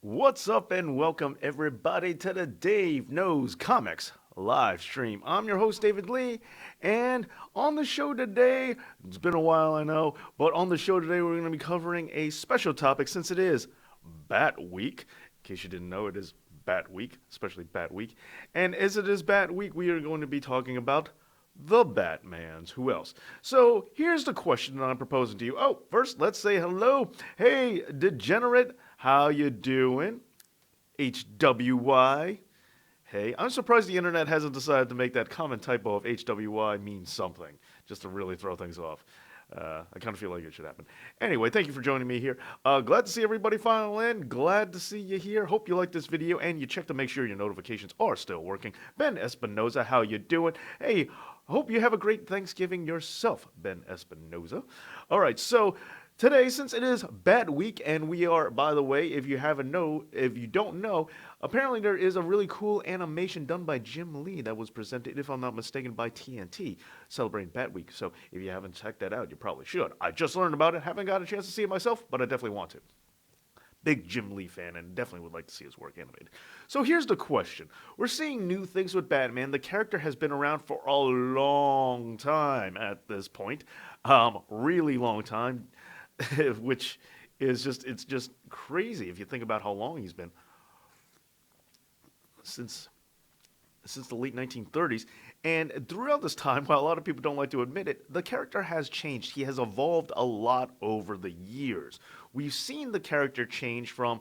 What's up, and welcome everybody to the Dave Knows Comics live stream. I'm your host, David Lee, and on the show today, it's been a while, I know, but on the show today, we're going to be covering a special topic since it is Bat Week. In case you didn't know, it is Bat Week, especially Bat Week. And as it is Bat Week, we are going to be talking about the Batmans. Who else? So here's the question that I'm proposing to you. Oh, first let's say hello. Hey, degenerate, how you doing? HWY. Hey, I'm surprised the internet hasn't decided to make that common typo of HWY mean something, just to really throw things off. I kind of feel like it should happen. Anyway, thank you for joining me here. Glad to see everybody file in. Glad to see you here. Hope you like this video and you check to make sure your notifications are still working. Ben Espinoza, how you doing? Hey, hope you have a great Thanksgiving yourself, Ben Espinoza. All right, so today, since it is Bat Week, and we are, by the way, if you don't know, apparently there is a really cool animation done by Jim Lee that was presented, if I'm not mistaken, by TNT, celebrating Bat Week. So if you haven't checked that out, you probably should. I just learned about it, haven't got a chance to see it myself, but I definitely want to. Big Jim Lee fan and definitely would like to see his work animated. So here's the question. We're seeing new things with Batman. The character has been around for a long time at this point. Really long time. Which is it's just crazy if you think about how long he's been since the late 1930s. And throughout this time, while a lot of people don't like to admit it, the character has changed. He has evolved a lot over the years. We've seen the character change from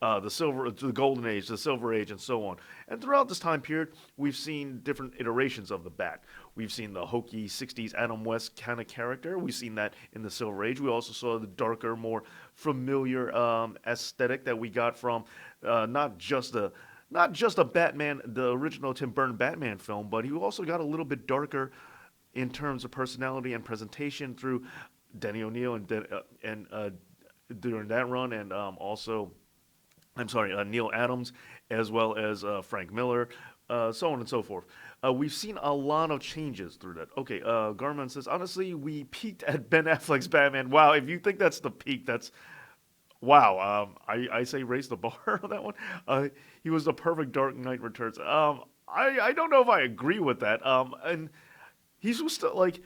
the silver to the golden age, the silver age, and so on. And throughout this time period, we've seen different iterations of the Bat. We've seen the hokey 60s Adam West kind of character. We've seen that in the Silver Age. We also saw the darker, more familiar aesthetic that we got from not just a Batman, the original Tim Burton Batman film, but he also got a little bit darker in terms of personality and presentation through Denny O'Neil and during that run, and also Neil Adams, as well as Frank Miller, so on and so forth. We've seen a lot of changes through that. Okay, Garman says, honestly, we peaked at Ben Affleck's Batman. Wow, if you think that's the peak, that's wow. I say raise the bar on that one. He was the perfect Dark Knight Returns. I don't know if I agree with that. And he's still like,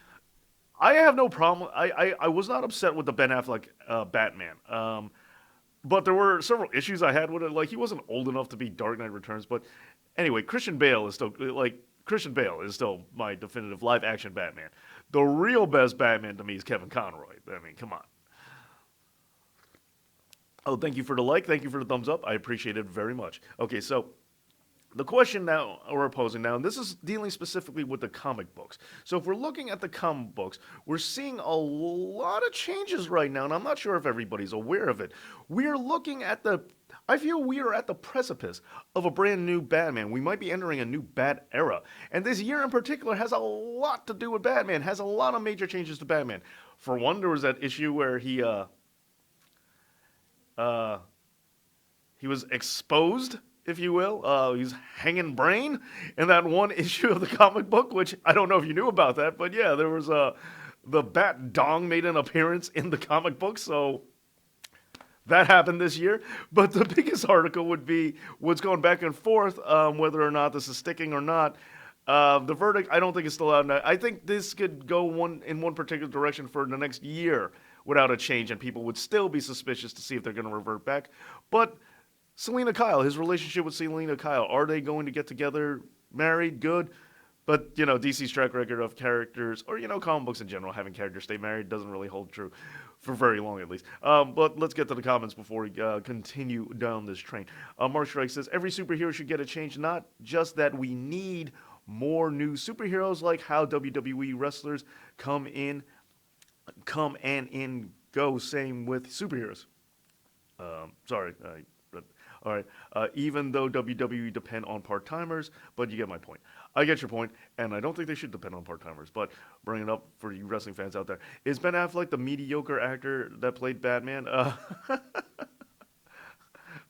I have no problem. I was not upset with the Ben Affleck Batman. But there were several issues I had with it. Like he wasn't old enough to be Dark Knight Returns. But anyway, Christian Bale is still my definitive live action Batman. The real best Batman to me is Kevin Conroy. I mean, come on. Oh, thank you for the like. Thank you for the thumbs up. I appreciate it very much. Okay, so the question now we're posing now, and this is dealing specifically with the comic books. So if we're looking at the comic books, we're seeing a lot of changes right now, and I'm not sure if everybody's aware of it. We're looking at I feel we are at the precipice of a brand new Batman. We might be entering a new Bat era. And this year in particular has a lot to do with Batman, has a lot of major changes to Batman. For one, there was that issue where uh, he was exposed, if you will. He's hanging brain in that one issue of the comic book, which I don't know if you knew about that, but yeah, there was the Bat Dong made an appearance in the comic book, so that happened this year. But the biggest article would be what's going back and forth, whether or not this is sticking or not. The verdict, I don't think is still out. I think this could go in one particular direction for the next year without a change, and people would still be suspicious to see if they're going to revert back. But Selena Kyle, his relationship with Selena Kyle, are they going to get together, married, good? But, DC's track record of characters, or, comic books in general, having characters stay married doesn't really hold true for very long, at least. But let's get to the comments before we continue down this train. Mark Strike says, every superhero should get a change, not just that we need more new superheroes, like how WWE wrestlers come and in go. Same with superheroes. Sorry. All right. Even though WWE depend on part timers, but you get my point. I get your point, and I don't think they should depend on part timers. But bring it up for you wrestling fans out there: is Ben Affleck the mediocre actor that played Batman?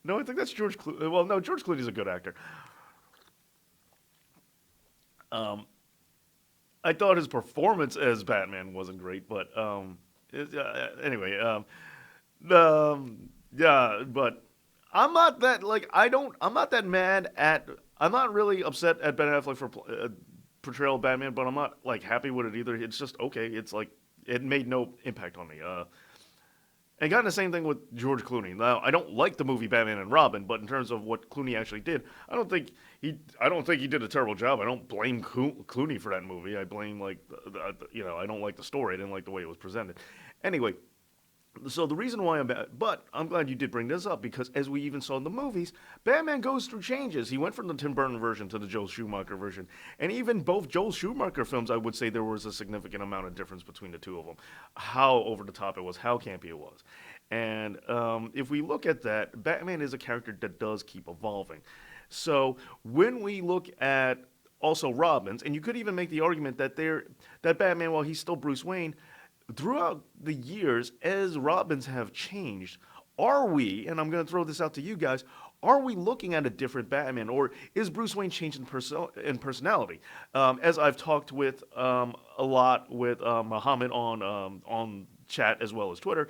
No, I think that's George Clooney. Well, no, George Clooney's a good actor. Um, I thought his performance as Batman wasn't great, but anyway, yeah, but I'm not that like I don't. I'm not that mad at. I'm not really upset at Ben Affleck for portrayal of Batman, but I'm not like happy with it either. It's just okay. It's like it made no impact on me. And kind of the same thing with George Clooney. Now, I don't like the movie Batman and Robin, but in terms of what Clooney actually did, I don't think he did a terrible job. I don't blame Clooney for that movie. I blame like, I don't like the story. I didn't like the way it was presented. Anyway, so the reason why but I'm glad you did bring this up because as we even saw in the movies, Batman goes through changes. He went from the Tim Burton version to the Joel Schumacher version, and even both Joel Schumacher films, I would say there was a significant amount of difference between the two of them. How over the top it was, how campy it was, and if we look at that, Batman is a character that does keep evolving. So when we look at also Robins, and you could even make the argument that Batman, while he's still Bruce Wayne, throughout the years, as Robins have changed, are we, and I'm going to throw this out to you guys, are we looking at a different Batman, or is Bruce Wayne changing in personality? As I've talked with a lot with Muhammad on chat as well as Twitter,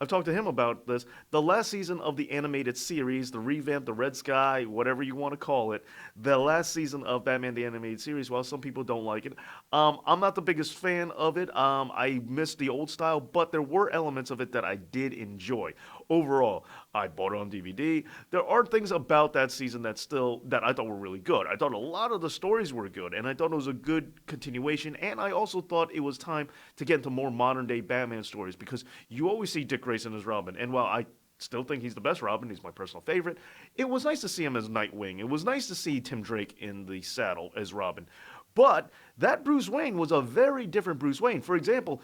I've talked to him about this. The last season of the animated series, the revamp, the Red Sky, whatever you want to call it, the last season of Batman the Animated Series, while some people don't like it, I'm not the biggest fan of it. I missed the old style, but there were elements of it that I did enjoy. Overall, I bought it on DVD. There are things about that season that I thought were really good. I thought a lot of the stories were good, and I thought it was a good continuation. And I also thought it was time to get into more modern day Batman stories because you always see Dick Grayson as Robin, and while I still think he's the best Robin, he's my personal favorite. It was nice to see him as Nightwing. It was nice to see Tim Drake in the saddle as Robin. But that Bruce Wayne was a very different Bruce Wayne. For example,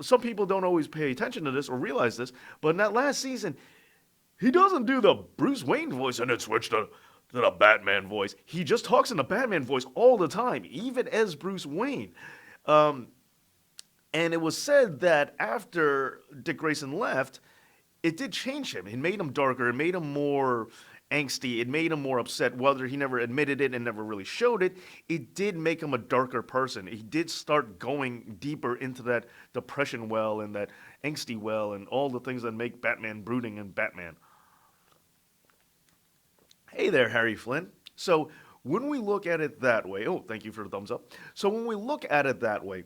some people don't always pay attention to this or realize this, but in that last season, he doesn't do the Bruce Wayne voice and then switch to the Batman voice. He just talks in the Batman voice all the time, even as Bruce Wayne. Um, and it was said that after Dick Grayson left, it did change him. It made him darker. It made him more angsty. It made him more upset. Whether he never admitted it and never really showed it, it did make him a darker person. He did start going deeper into that depression well and that angsty well and all the things that make Batman brooding and Batman. Hey there, Harry Flynn. So when we look at it that way, oh, thank you for the thumbs up. So when we look at it that way,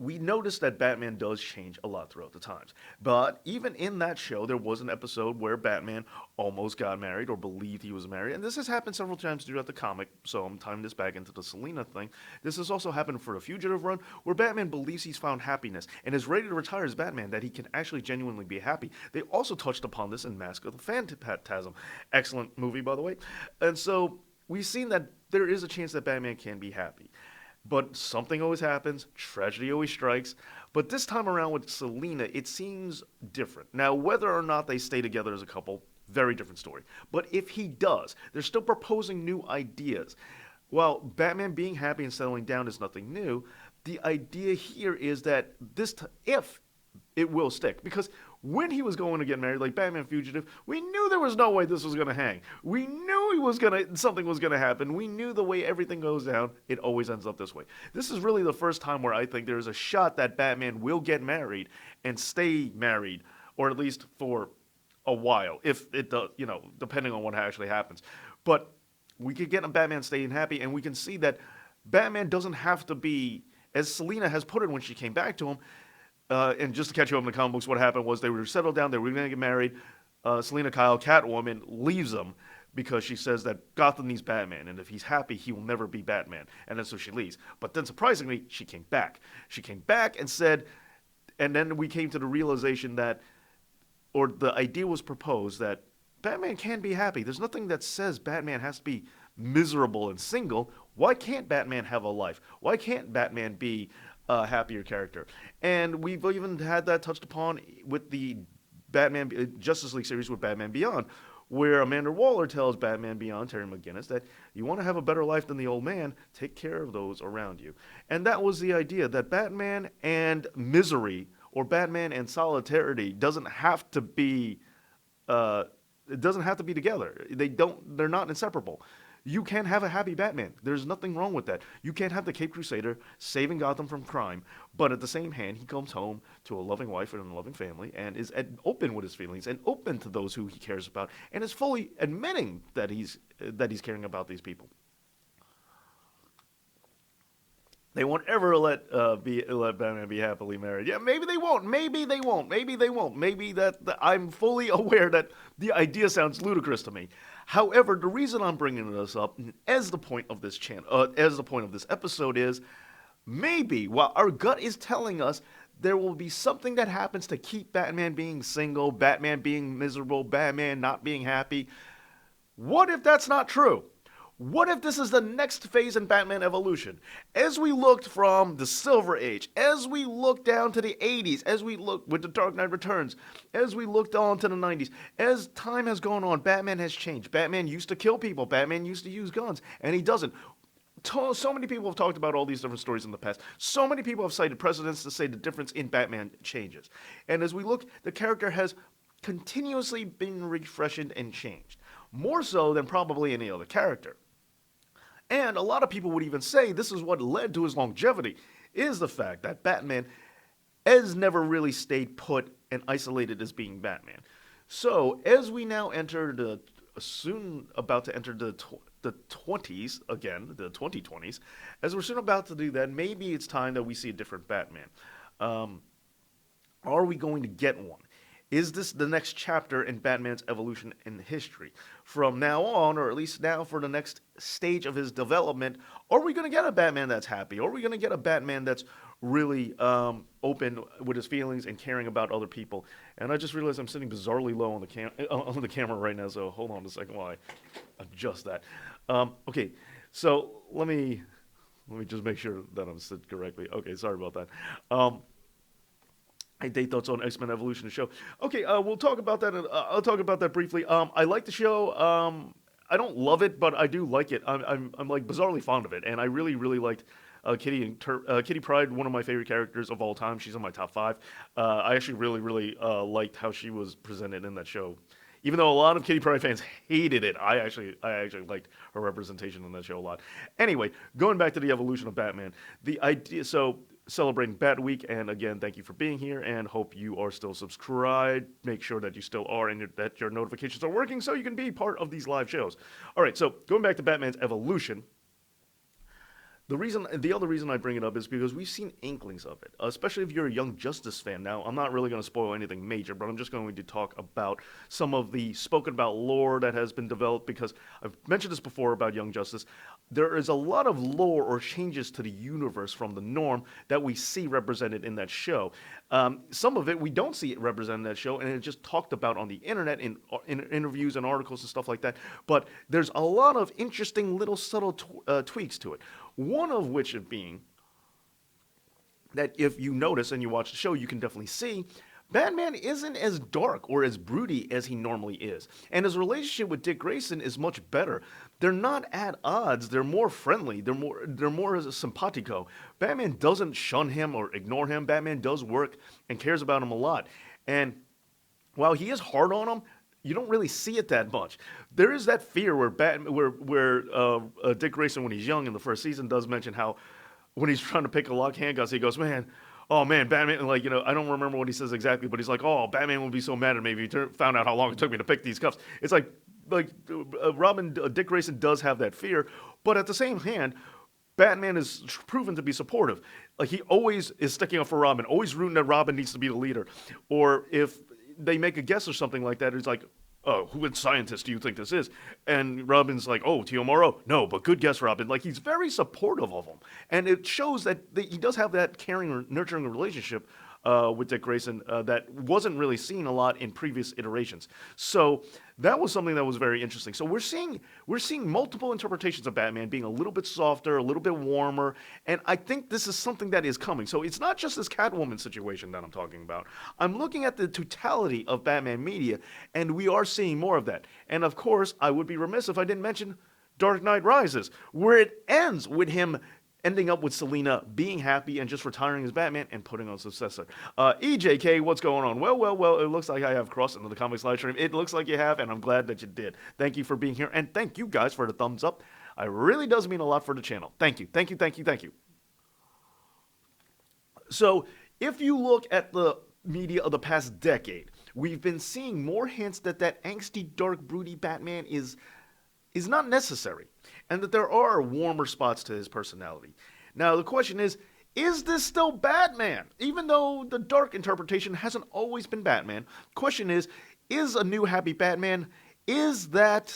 we notice that Batman does change a lot throughout the times. But even in that show, there was an episode where Batman almost got married or believed he was married. And this has happened several times throughout the comic, so I'm tying this back into the Selina thing. This has also happened for the Fugitive run, where Batman believes he's found happiness and is ready to retire as Batman, that he can actually genuinely be happy. They also touched upon this in Mask of the Phantasm. Excellent movie, by the way. And so we've seen that there is a chance that Batman can be happy. But something always happens, tragedy always strikes. But this time around with Selina, it seems different. Now, whether or not they stay together as a couple, very different story. But if he does, they're still proposing new ideas. While Batman being happy and settling down is nothing new, the idea here is that if it will stick. Because when he was going to get married, like Batman Fugitive, we knew there was no way this was going to hang. We knew something was going to happen. We knew the way everything goes down, it always ends up this way. This is really the first time where I think there's a shot that Batman will get married and stay married, or at least for a while, if it does, depending on what actually happens. But we could get Batman staying happy, and we can see that Batman doesn't have to be, as Selina has put it when she came back to him. And just to catch you up in the comic books, what happened was they were settled down, they were going to get married. Selina Kyle, Catwoman, leaves him because she says that Gotham needs Batman, and if he's happy, he will never be Batman. And then so she leaves. But then surprisingly, she came back. She came back and said, and then we came to the realization that, or the idea was proposed that Batman can be happy. There's nothing that says Batman has to be miserable and single. Why can't Batman have a life? Why can't Batman be a happier character? And we've even had that touched upon with the Batman Justice League series with Batman Beyond, where Amanda Waller tells Batman Beyond, Terry McGinnis, that you want to have a better life than the old man, take care of those around you. And that was the idea, that Batman and misery, or Batman and solidarity, doesn't have to be it doesn't have to be together. They're not inseparable. You can have a happy Batman. There's nothing wrong with that. You can't have the Cape Crusader saving Gotham from crime, but at the same hand, he comes home to a loving wife and a loving family and is open with his feelings and open to those who he cares about and is fully admitting that he's caring about these people. They won't ever let Batman be happily married. Yeah, maybe they won't. Maybe they won't. Maybe they won't. Maybe that I'm fully aware that the idea sounds ludicrous to me. However, the reason I'm bringing this up as the point of this as the point of this episode is maybe while our gut is telling us there will be something that happens to keep Batman being single, Batman being miserable, Batman not being happy. What if that's not true? What if this is the next phase in Batman evolution? As we looked from the Silver Age, as we looked down to the 80s, as we looked with the Dark Knight Returns, as we looked on to the 90s, as time has gone on, Batman has changed. Batman used to kill people, Batman used to use guns, and he doesn't. So many people have talked about all these different stories in the past. So many people have cited precedents to say the difference in Batman changes. And as we look, the character has continuously been refreshed and changed, more so than probably any other character. And a lot of people would even say this is what led to his longevity, is the fact that Batman has never really stayed put and isolated as being Batman. So as we now enter the soon about to enter the 20s again, the 2020s, as we're soon about to do that, maybe it's time that we see a different Batman. Are we going to get one? Is this the next chapter in Batman's evolution in history? From now on, or at least now for the next stage of his development, are we going to get a Batman that's happy? Are we going to get a Batman that's really open with his feelings and caring about other people? And I just realized I'm sitting bizarrely low on the camera right now, so hold on a second while I adjust that. Okay, so let me just make sure that I'm sit correctly. Okay, sorry about that. Day thoughts on X-Men Evolution the show. Okay, we'll talk about that. I'll talk about that briefly. I like the show. I don't love it, but I do like it. I'm like bizarrely fond of it, and I really liked Kitty Pryde, one of my favorite characters of all time. She's in my top 5. I actually really liked how she was presented in that show. Even though a lot of Kitty Pryde fans hated it, I actually liked her representation in that show a lot. Anyway, going back to the evolution of Batman, the idea. So celebrating Bat Week, and again, thank you for being here, and hope you are still subscribed. Make sure that you still are, and that your notifications are working, so you can be part of these live shows. All right, so going back to Batman's evolution. The other reason I bring it up is because we've seen inklings of it, especially if you're a Young Justice fan. Now, I'm not really going to spoil anything major, but I'm just going to talk about some of the spoken about lore that has been developed, because I've mentioned this before about Young Justice. There is a lot of lore or changes to the universe from the norm that we see represented in that show. Some of it we don't see it represented in that show, and it's just talked about on the internet in interviews and articles and stuff like that. But there's a lot of interesting little subtle tweaks to it. One of which being that if you notice and you watch the show, you can definitely see Batman isn't as dark or as broody as he normally is. And his relationship with Dick Grayson is much better. They're not at odds. They're more friendly. They're more simpatico. Batman doesn't shun him or ignore him. Batman does work and cares about him a lot. And while he is hard on him, you don't really see it that much. There is that fear where Dick Grayson, when he's young in the first season, does mention how when he's trying to pick a lock handguns, he goes, oh man, Batman, like, I don't remember what he says exactly, but he's like, oh, Batman would be so mad at me if he found out how long it took me to pick these cuffs. It's like Dick Grayson does have that fear, but at the same hand, Batman is proven to be supportive. Like, he always is sticking up for Robin, always rooting that Robin needs to be the leader. Or if they make a guess or something like that, it's like, oh, who scientist do you think this is? And Robin's like, oh, Tio Morrow. No, but good guess, Robin. Like, he's very supportive of him. And it shows that he does have that caring or nurturing relationship with Dick Grayson that wasn't really seen a lot in previous iterations. So that was something that was very interesting. So we're seeing multiple interpretations of Batman being a little bit softer, a little bit warmer, and I think this is something that is coming. So it's not just this Catwoman situation that I'm talking about. I'm looking at the totality of Batman media, and we are seeing more of that. And of course, I would be remiss if I didn't mention Dark Knight Rises, where it ends with him ending up with Selina being happy and just retiring as Batman and putting on successor. EJK, what's going on? Well, it looks like I have crossed into the comics live stream. It looks like you have, and I'm glad that you did. Thank you for being here, and thank you guys for the thumbs up. It really does mean a lot for the channel. Thank you, thank you, thank you, thank you. So, if you look at the media of the past decade, we've been seeing more hints that that angsty, dark, broody Batman is not necessary, and that there are warmer spots to his personality. Now, the question is this still Batman? Even though the dark interpretation hasn't always been Batman, the question is a new happy Batman, is that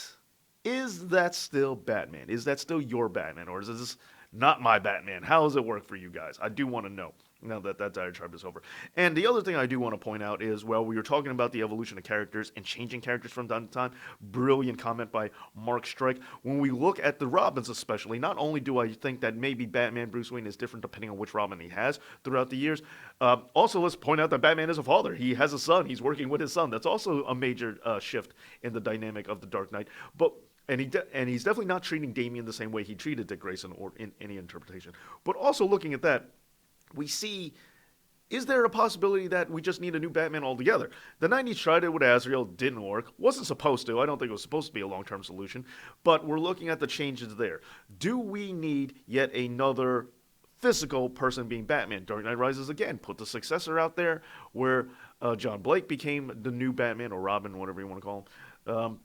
still Batman? Is that still your Batman? Or is this not my Batman? How does it work for you guys? I do want to know. Now that that diatribe is over. And the other thing I do want to point out is, well, we were talking about the evolution of characters and changing characters from time to time. Brilliant comment by Mark Strike. When we look at the Robins especially, not only do I think that maybe Batman Bruce Wayne is different depending on which Robin he has throughout the years, also let's point out that Batman is a father. He has a son. He's working with his son. That's also a major shift in the dynamic of the Dark Knight. And he's definitely not treating Damian the same way he treated Dick Grayson or in any interpretation. But also looking at that, we see, is there a possibility that we just need a new Batman altogether? The 90s tried it with Azrael, didn't work. Wasn't supposed to. I don't think it was supposed to be a long-term solution. But we're looking at the changes there. Do we need yet another physical person being Batman? Dark Knight Rises again put the successor out there where John Blake became the new Batman, or Robin, whatever you want to call him.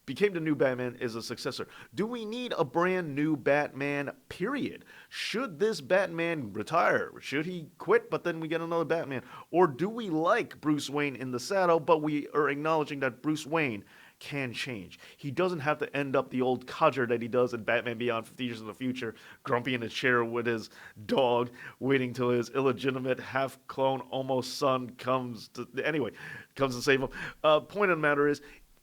Became the new Batman is a successor. Do we need a brand new Batman, period? Should this Batman retire? Should he quit, but then we get another Batman? Or do we like Bruce Wayne in the saddle, but we are acknowledging that Bruce Wayne can change? He doesn't have to end up the old codger that he does in Batman Beyond 50 Years in the Future, grumpy in a chair with his dog, waiting till his illegitimate half-clone almost son comes to save him. Point of the matter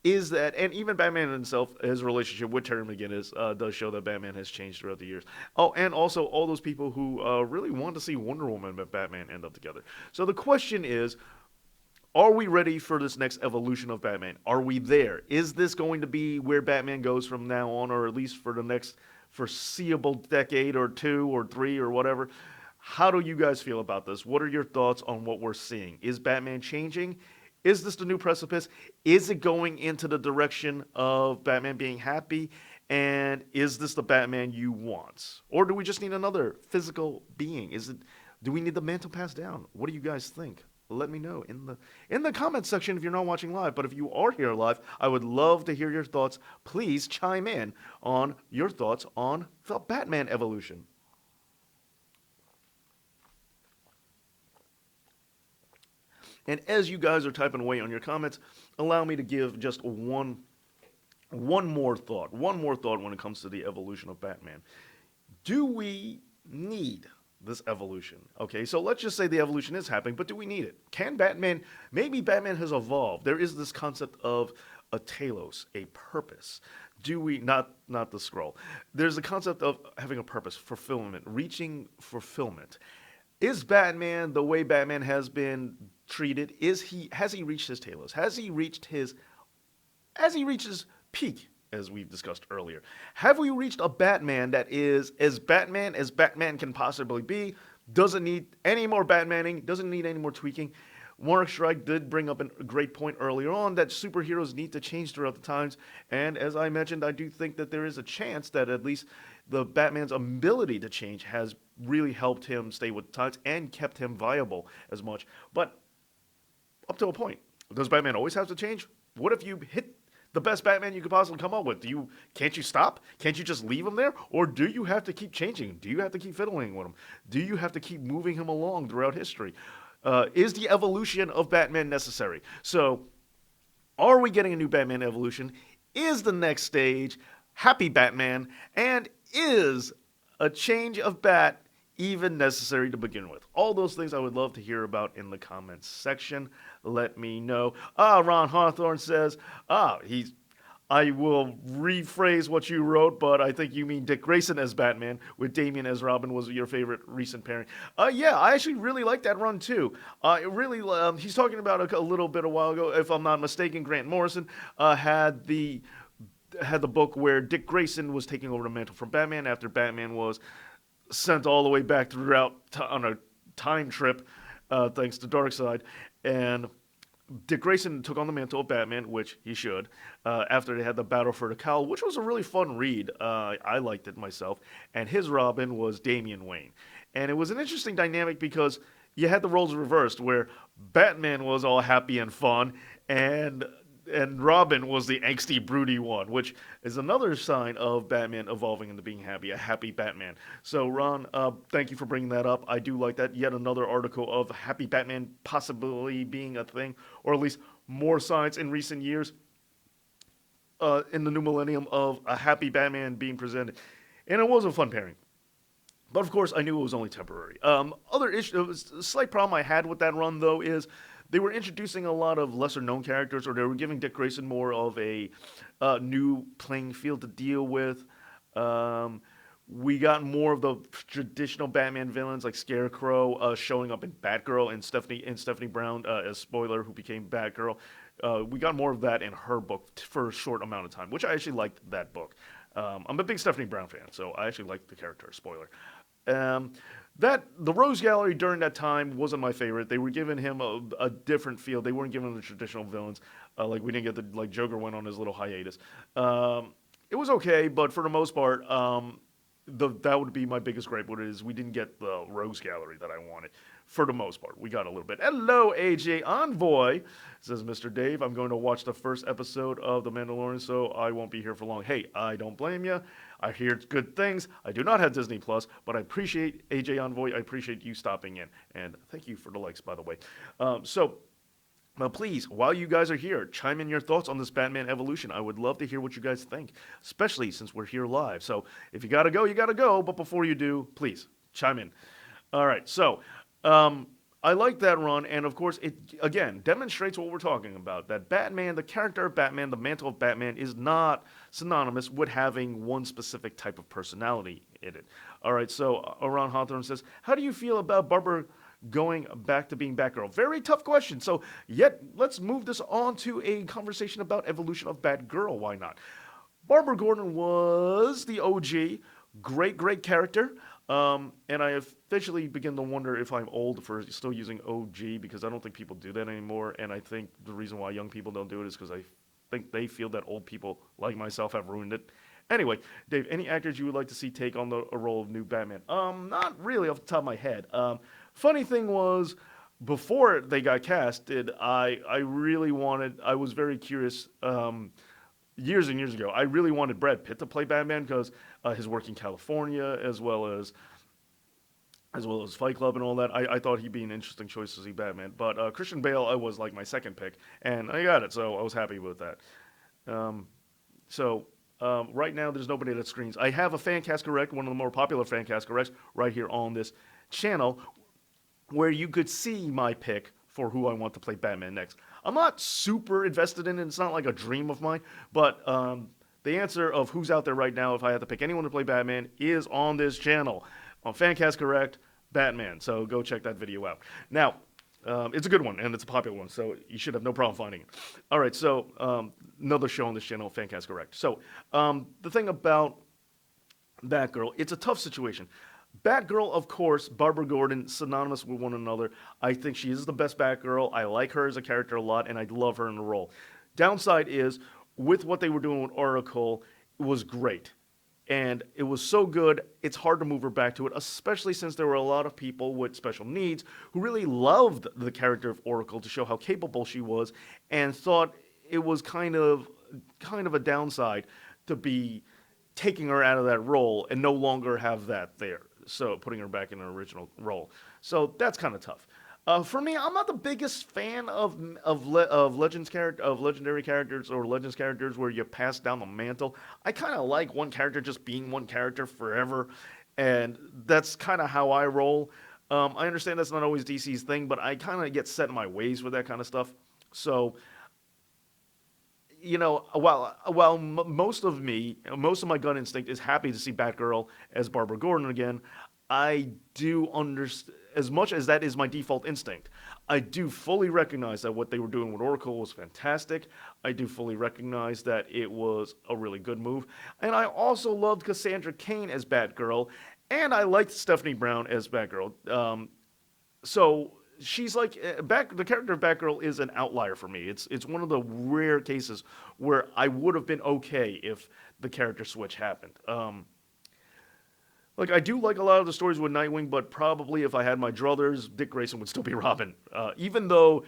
is that, and even Batman himself, his relationship with Terry McGinnis does show that Batman has changed throughout the years. Oh, and also all those people who really want to see Wonder Woman and Batman end up together. So the question is, are we ready for this next evolution of Batman? Are we there? Is this going to be where Batman goes from now on, or at least for the next foreseeable decade or 2 or 3 or whatever? How do you guys feel about this? What are your thoughts on what we're seeing? Is Batman changing? Is this the new precipice? Is it going into the direction of Batman being happy? And is this the Batman you want? Or do we just need another physical being? Do we need the mantle passed down? What do you guys think? Let me know in the comments section if you're not watching live. But if you are here live, I would love to hear your thoughts. Please chime in on your thoughts on the Batman evolution. And as you guys are typing away on your comments, allow me to give just one more thought when it comes to the evolution of Batman. Do we need this evolution? Okay, so let's just say the evolution is happening, but do we need it? Maybe Batman has evolved. There is this concept of a telos, a purpose. Do we, not the scroll. There's a concept of having a purpose, fulfillment, reaching fulfillment. Is Batman the way Batman has been treated? Has he reached his telos? Has he reached his peak, as we've discussed earlier? Have we reached a Batman that is as Batman can possibly be? Doesn't need any more Batmaning, doesn't need any more tweaking. Mark Strike did bring up a great point earlier on that superheroes need to change throughout the times. And as I mentioned, I do think that there is a chance that at least the Batman's ability to change has really helped him stay with the times and kept him viable as much. But up to a point. Does Batman always have to change? What if you hit the best Batman you could possibly come up with? Can't you stop? Can't you just leave him there? Or do you have to keep changing? Do you have to keep fiddling with him? Do you have to keep moving him along throughout history? Is the evolution of Batman necessary? So, are we getting a new Batman evolution? Is the next stage Happy Batman? And is a change of Bat even necessary to begin with? All those things I would love to hear about in the comments section. Let me know. Ron Hawthorne says, I will rephrase what you wrote, but I think you mean Dick Grayson as Batman with Damian as Robin was your favorite recent pairing. Yeah, I actually really like that run too. He's talking about a little bit a while ago, if I'm not mistaken, Grant Morrison had the book where Dick Grayson was taking over the mantle from Batman after Batman was sent all the way back throughout on a time trip, thanks to Darkseid, and Dick Grayson took on the mantle of Batman, which he should, after they had the battle for the Cowl, which was a really fun read. I liked it myself. And his Robin was Damian Wayne. And it was an interesting dynamic because you had the roles reversed, where Batman was all happy and fun, and and Robin was the angsty, broody one, which is another sign of Batman evolving into being happy, a happy Batman. So, Ron, thank you for bringing that up. I do like that. Yet another article of happy Batman possibly being a thing, or at least more signs in recent years in the new millennium of a happy Batman being presented. And it was a fun pairing. But of course, I knew it was only temporary. Other issue, a slight problem I had with that run though is they were introducing a lot of lesser known characters, or they were giving Dick Grayson more of a new playing field to deal with. Um, we got more of the traditional Batman villains like Scarecrow showing up in Batgirl and Stephanie Brown as spoiler who became Batgirl. We got more of that in her book for a short amount of time, which I actually liked that book. I'm a big Stephanie Brown fan, so I actually liked the character. Spoiler. Um, that the Rose Gallery during that time wasn't my favorite. They were giving him a different feel. They weren't giving him the traditional villains. Like we didn't get the like Joker went on his little hiatus. It was okay, but for the most part, that would be my biggest gripe. What it is, we didn't get the Rose Gallery that I wanted. For the most part, we got a little bit. Hello, AJ Envoy, says Mr. Dave. I'm going to watch the first episode of The Mandalorian, so I won't be here for long. Hey, I don't blame you. I hear good things. I do not have Disney Plus, but I appreciate AJ Envoy. I appreciate you stopping in, and thank you for the likes, by the way. Please, while you guys are here, chime in your thoughts on this Batman evolution. I would love to hear what you guys think, especially since we're here live. So if you gotta go, you gotta go. But before you do, please chime in. All right. So I like that run, and of course, it again demonstrates what we're talking about. That Batman, the character of Batman, the mantle of Batman, is not synonymous with having one specific type of personality in it. All right. So Ron Hawthorne says, "How do you feel about Barbara going back to being Batgirl?" Very tough question. So, yet, let's move this on to a conversation about evolution of Batgirl. Why not? Barbara Gordon was the OG, great character. And I officially begin to wonder if I'm old for still using OG because I don't think people do that anymore. And I think the reason why young people don't do it is because I think they feel that old people like myself have ruined it. Anyway, Dave, any actors you would like to see take on a role of new Batman? Not really off the top of my head. Funny thing was, before they got casted, I really wanted. I was very curious. Years and years ago, I really wanted Brad Pitt to play Batman because his work in California, as well as Fight Club and all that. I thought he'd be an interesting choice to see Batman. But Christian Bale, was like my second pick, and I got it, so I was happy with that. Um, so right now, there's nobody that screens. I have a fan cast correct, one of the more popular fan cast corrects, right here on this channel, where you could see my pick for who I want to play Batman next. I'm not super invested in it. It's not like a dream of mine, but the answer of who's out there right now, if I had to pick anyone to play Batman, is on this channel. On Fancast Correct, Batman. So go check that video out. Now, it's a good one, and it's a popular one, so you should have no problem finding it. All right, so another show on this channel, Fancast Correct. So the thing about Batgirl, it's a tough situation. Batgirl, of course, Barbara Gordon, synonymous with one another. I think she is the best Batgirl. I like her as a character a lot, and I love her in the role. Downside is, with what they were doing with Oracle, it was great. And it was so good, it's hard to move her back to it, especially since there were a lot of people with special needs who really loved the character of Oracle to show how capable she was and thought it was kind of a downside to be taking her out of that role and no longer have that there. So putting her back in her original role. So that's kind of tough. For me, I'm not the biggest fan of legendary characters or legends characters where you pass down the mantle. I kind of like one character just being one character forever, and that's kind of how I roll. I understand that's not always DC's thing, but I kind of get set in my ways with that kind of stuff. So while most of my gut instinct is happy to see Batgirl as Barbara Gordon again, I do understand, as much as that is my default instinct, I do fully recognize that what they were doing with Oracle was fantastic. I do fully recognize that it was a really good move. And I also loved Cassandra Cain as Batgirl. And I liked Stephanie Brown as Batgirl. So she's like back. The character of Batgirl is an outlier for me. It's one of the rare cases where I would have been okay if the character switch happened. Like I do like a lot of the stories with Nightwing, but probably if I had my druthers, Dick Grayson would still be Robin. Even though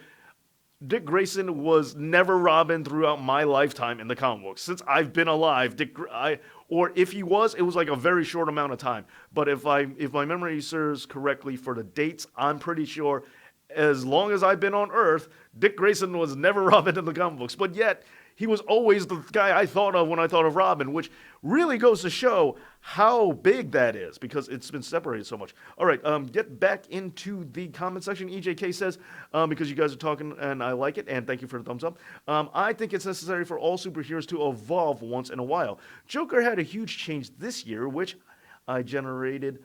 Dick Grayson was never Robin throughout my lifetime in the comic books. Since I've been alive, or if he was, it was like a very short amount of time. But if my memory serves correctly for the dates, I'm pretty sure as long as I've been on Earth, Dick Grayson was never Robin in the comic books. But yet, he was always the guy I thought of when I thought of Robin, which really goes to show how big that is because it's been separated so much. All right, get back into the comment section. EJK says, because you guys are talking and I like it, and thank you for the thumbs up. I think it's necessary for all superheroes to evolve once in a while. Joker had a huge change this year, I generated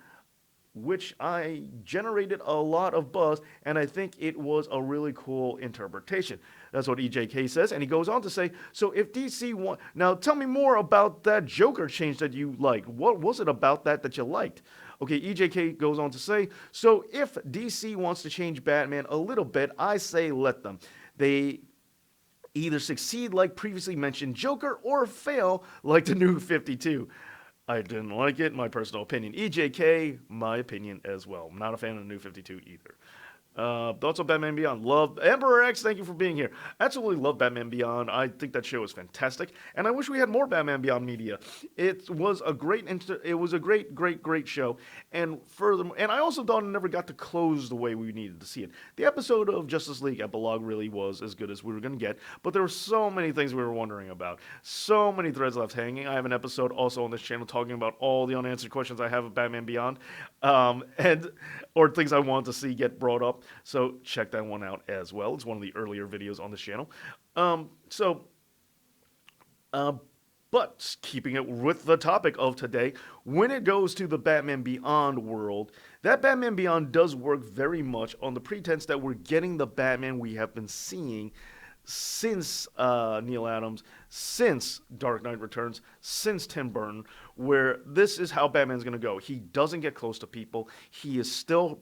which I generated a lot of buzz, and I think it was a really cool interpretation. That's what EJK says, and he goes on to say, so if DC want... Now, tell me more about that Joker change that you liked. What was it about that you liked? Okay, EJK goes on to say, so if DC wants to change Batman a little bit, I say let them. They either succeed like previously mentioned Joker or fail like the New 52. I didn't like it, my personal opinion. EJK, my opinion as well. I'm not a fan of the New 52 either. Thoughts on Batman Beyond? Love Emperor X. Thank you for being here. Absolutely love Batman Beyond. I think that show is fantastic, and I wish we had more Batman Beyond media. It was a great great show. And furthermore, and I also thought it never got to close the way we needed to see it. The episode of Justice League epilogue really was as good as we were going to get, but there were so many things we were wondering about, so many threads left hanging. I have an episode also on this channel talking about all the unanswered questions I have of Batman Beyond, or things I want to see get brought up. So check that one out as well. It's one of the earlier videos on this channel. But keeping it with the topic of today, when it goes to the Batman Beyond world, that Batman Beyond does work very much on the pretense that we're getting the Batman we have been seeing since Neil Adams, since Dark Knight Returns, since Tim Burton, where this is how Batman's going to go. He doesn't get close to people. He's still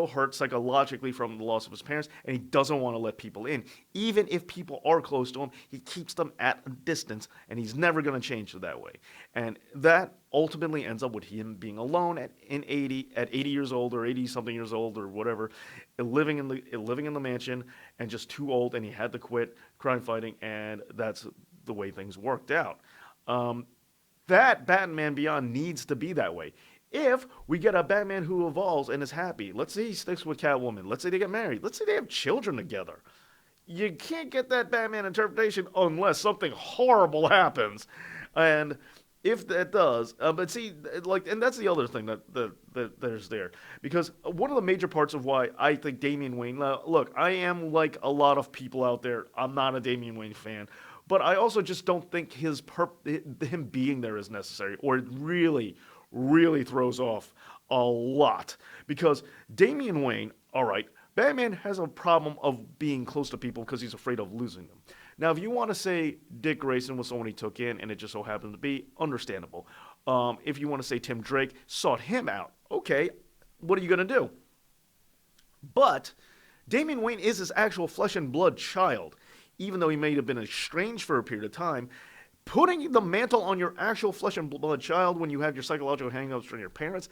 hurt psychologically from the loss of his parents, and he doesn't want to let people in. Even if people are close to him, he keeps them at a distance, and he's never going to change that way. And that ultimately ends up with him being alone at 80 years old or 80-something years old or whatever, living in the mansion and just too old, and he had to quit crime fighting, and that's the way things worked out. That Batman Beyond needs to be that way. If we get a Batman who evolves and is happy, let's say he sticks with Catwoman, let's say they get married, let's say they have children together. You can't get that Batman interpretation unless something horrible happens. And if that does, but see, and that's the other thing that there's there. Because one of the major parts of why I think Damian Wayne, look, I am like a lot of people out there, I'm not a Damian Wayne fan, but I also just don't think him being there is necessary, or it really throws off a lot. Because Damian Wayne, all right, Batman has a problem of being close to people because he's afraid of losing them. Now, if you want to say Dick Grayson was someone he took in and it just so happened to be, understandable. If you want to say Tim Drake sought him out, okay, what are you going to do? But Damian Wayne is his actual flesh and blood child, even though he may have been estranged for a period of time. Putting the mantle on your actual flesh and blood child when you have your psychological hang-ups from your parents,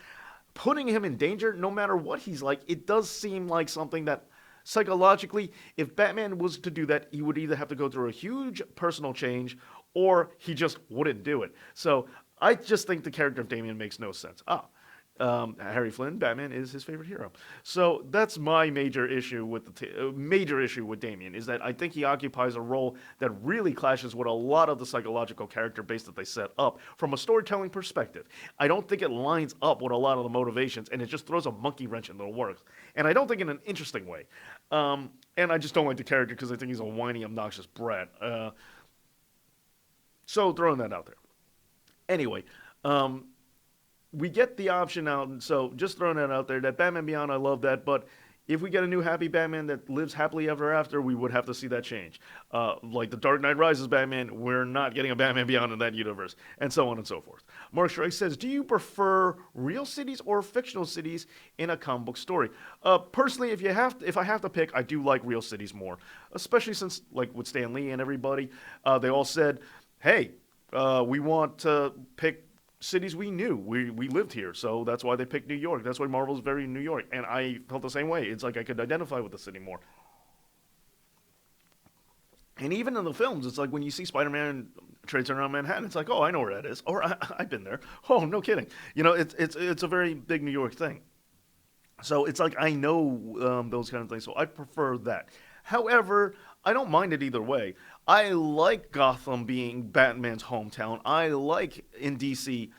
putting him in danger no matter what he's like, it does seem like something that psychologically, if Batman was to do that, he would either have to go through a huge personal change or he just wouldn't do it. So I just think the character of Damian makes no sense. Harry Flynn, Batman is his favorite hero. So that's my major issue with Damian, is that I think he occupies a role that really clashes with a lot of the psychological character base that they set up from a storytelling perspective. I don't think it lines up with a lot of the motivations, and it just throws a monkey wrench in the works. And I don't think in an interesting way. And I just don't like the character because I think he's a whiny, obnoxious brat. So throwing that out there. Anyway, we get the option out, and so just throwing that out there, that Batman Beyond, I love that, but if we get a new happy Batman that lives happily ever after, we would have to see that change. Like the Dark Knight Rises Batman, we're not getting a Batman Beyond in that universe, and so on and so forth. Mark Strike says, "Do you prefer real cities or fictional cities in a comic book story?" Personally, if I have to pick, I do like real cities more, especially since like with Stan Lee and everybody, they all said, "Hey, we want to pick cities we knew. We lived here, so that's why they picked New York. That's why Marvel's very New York." And I felt the same way. It's like I could identify with the city more. And even in the films, it's like when you see Spider-Man trades around Manhattan, it's like, oh, I know where that is, or I've been there. Oh, no kidding. It's a very big New York thing. So it's like I know those kind of things. So I prefer that. However, I don't mind it either way. I like Gotham being Batman's hometown. I like in DC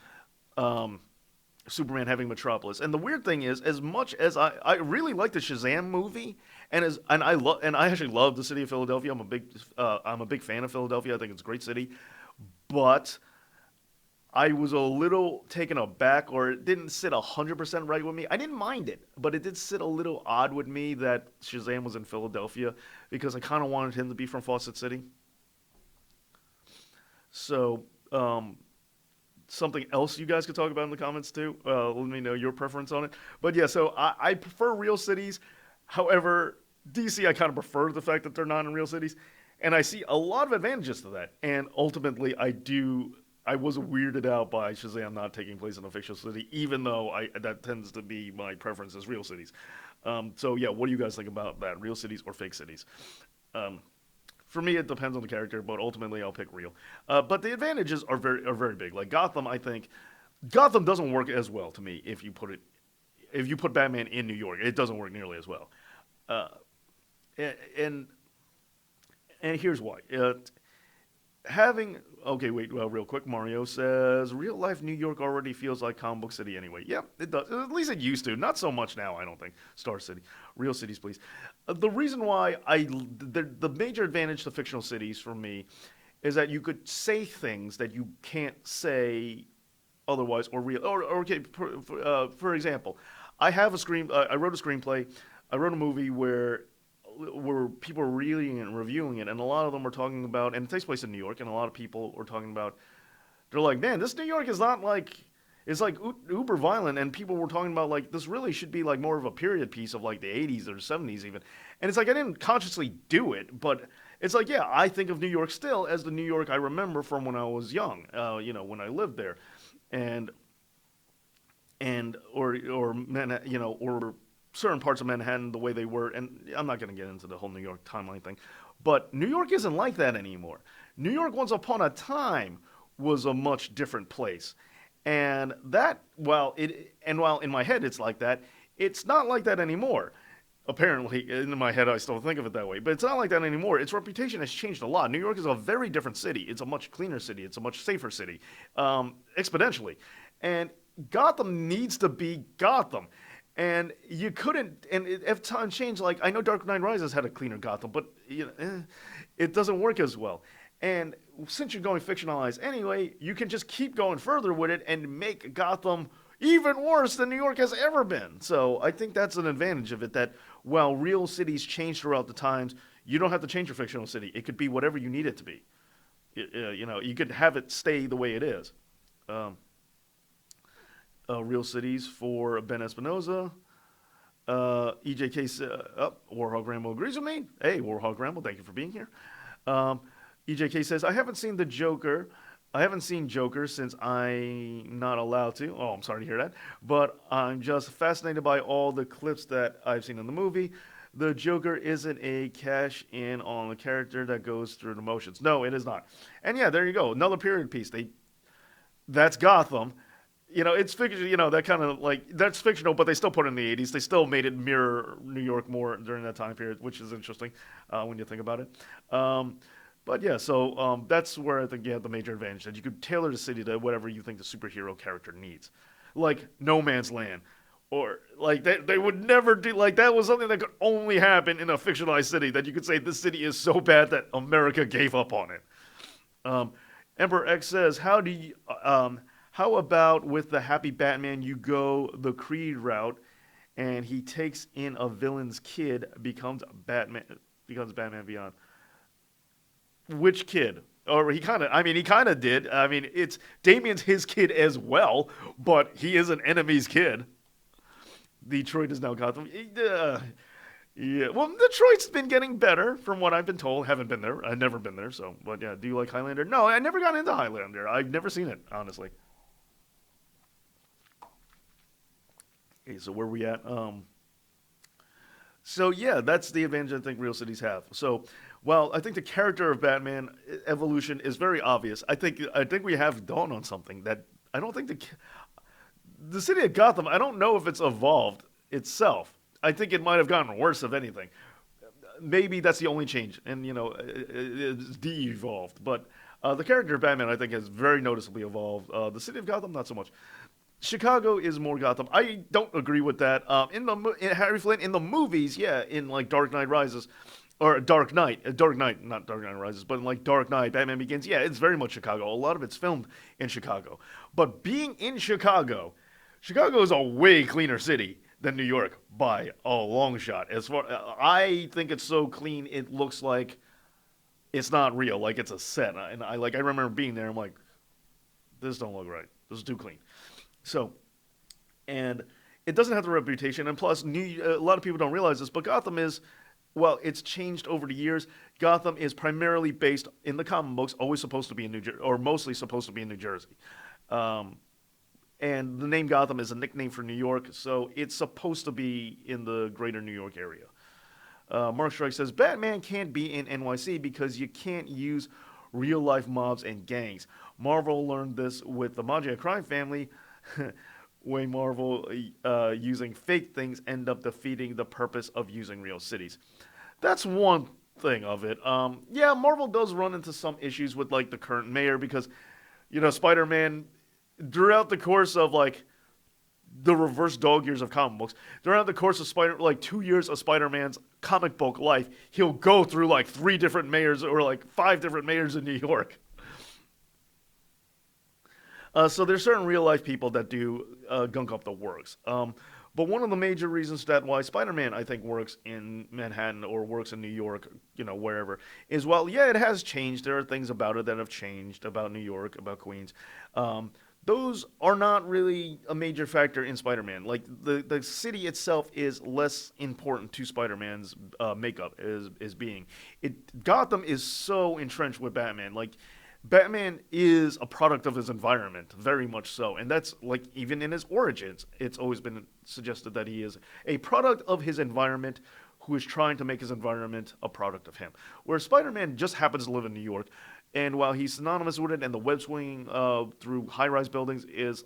Superman having Metropolis. And the weird thing is, as much as I really like the Shazam movie, and I actually love the city of Philadelphia. I'm a big fan of Philadelphia. I think it's a great city, but I was a little taken aback, or it didn't sit 100% right with me. I didn't mind it, but it did sit a little odd with me that Shazam was in Philadelphia because I kind of wanted him to be from Fawcett City. So, something else you guys could talk about in the comments too. Let me know your preference on it. But yeah, so I prefer real cities. However, DC, I kind of prefer the fact that they're not in real cities. And I see a lot of advantages to that. And ultimately, I was weirded out by Shazam not taking place in a fictional city, even though that tends to be my preference as real cities. So yeah, what do you guys think about that? Real cities or fake cities? Um, for me, it depends on the character, but ultimately, I'll pick real. But the advantages are very big. Like Gotham, I think Gotham doesn't work as well to me if you put Batman in New York. It doesn't work nearly as well. Uh, and and here's why. Having okay, wait, well, real quick. Mario says real life New York already feels like comic book city anyway. Yeah, it does. At least it used to. Not so much now, I don't think. Star City, real cities, please. The reason why the major advantage to fictional cities for me is that you could say things that you can't say otherwise or real. Or okay, for example, I wrote a screenplay. I wrote a movie where people were reading and reviewing it, and a lot of them were talking about, and it takes place in New York, and a lot of people were talking about, they're like, man, this New York is not like, it's like uber violent, and people were talking about like this really should be like more of a period piece of like the 80s or 70s even, and it's like I didn't consciously do it, but it's like yeah, I think of New York still as the New York I remember from when I was young, when I lived there, and or certain parts of Manhattan the way they were. And I'm not going to get into the whole New York timeline thing, but New York isn't like that anymore. New York, once upon a time, was a much different place, and while in my head it's like that, it's not like that anymore. Apparently, in my head, I still think of it that way, but it's not like that anymore. Its reputation has changed a lot. New York is a very different city. It's a much cleaner city. It's a much safer city, exponentially. And Gotham needs to be Gotham. And you couldn't, and if time changed, like I know Dark Knight Rises had a cleaner Gotham, but it doesn't work as well. And since you're going fictionalized anyway, you can just keep going further with it and make Gotham even worse than New York has ever been. So I think that's an advantage of it. That while real cities change throughout the times, you don't have to change your fictional city. It could be whatever you need it to be. You could have it stay the way it is. Um, Real cities for Ben Espinoza. EJK said, Warhol Gramble agrees with me. Hey, Warhol Gramble, thank you for being here. Um, EJK says, I haven't seen the Joker. I haven't seen Joker since I'm not allowed to. Oh, I'm sorry to hear that. But I'm just fascinated by all the clips that I've seen in the movie. The Joker isn't a cash in on a character that goes through the motions. No, it is not. And yeah, there you go. Another period piece. That's Gotham. It's fiction. That kind of like that's fictional, but they still put it in the 80s. They still made it mirror New York more during that time period, which is interesting when you think about it. But yeah, so that's where I think you have the major advantage that you could tailor the city to whatever you think the superhero character needs, like No Man's Land, or like they would never do like that was something that could only happen in a fictionalized city that you could say this city is so bad that America gave up on it. Um, Emperor X says, how about with the Happy Batman, you go the Creed route and he takes in a villain's kid, becomes Batman Beyond. Which kid? Or he kind of did. I mean, it's Damien's his kid as well, but he is an enemy's kid. Detroit is now Gotham. Yeah, well, Detroit's been getting better from what I've been told. Haven't been there. I've never been there. So, but yeah, do you like Highlander? No, I never got into Highlander. I've never seen it, honestly. Okay, so where we at? So yeah, that's the advantage I think real cities have. So, well, I think the character of Batman evolution is very obvious. I think we have dawned on something that I don't think the city of Gotham. I don't know if it's evolved itself. I think it might have gotten worse, if anything. Maybe that's the only change, and it's de-evolved. But the character of Batman, I think, has very noticeably evolved. The city of Gotham, not so much. Chicago is more Gotham. I don't agree with that. In Harry Flynn in the movies, yeah, in like Dark Knight Rises, or Dark Knight, not Dark Knight Rises, but in like Dark Knight, Batman Begins. Yeah, it's very much Chicago. A lot of it's filmed in Chicago. But being in Chicago, Chicago is a way cleaner city than New York by a long shot. As far I think it's so clean, it looks like it's not real, like it's a set. And I remember being there. I'm like, this don't look right. This is too clean. So, and it doesn't have the reputation. And plus, a lot of people don't realize this, but Gotham is, well, it's changed over the years. Gotham is primarily based in the comic books, always supposed to be in New Jersey, or mostly supposed to be in New Jersey. Um, and the name Gotham is a nickname for New York, so it's supposed to be in the greater New York area. Mark Strike says Batman can't be in NYC because you can't use real life mobs and gangs. Marvel learned this with the Maggia crime family. Way Marvel using fake things end up defeating the purpose of using real cities. That's one thing of it. Yeah, Marvel does run into some issues with like the current mayor because Spider-Man throughout the course of like the reverse dog years of comic books, throughout the course of 2 years of Spider-Man's comic book life, he'll go through like 3 different mayors or like 5 different mayors in New York. So there's certain real life people that do gunk up the works. But one of the major reasons that why Spider-Man I think works in Manhattan or works in New York, wherever, is yeah, it has changed. There are things about it that have changed about New York, about Queens. Those are not really a major factor in Spider-Man. Like the city itself is less important to Spider-Man's makeup as being. Gotham is so entrenched with Batman. Like Batman is a product of his environment, very much so. And that's like even in his origins, it's always been suggested that he is a product of his environment who is trying to make his environment a product of him. Where Spider-Man just happens to live in New York, and while he's synonymous with it, and the web swinging through high-rise buildings is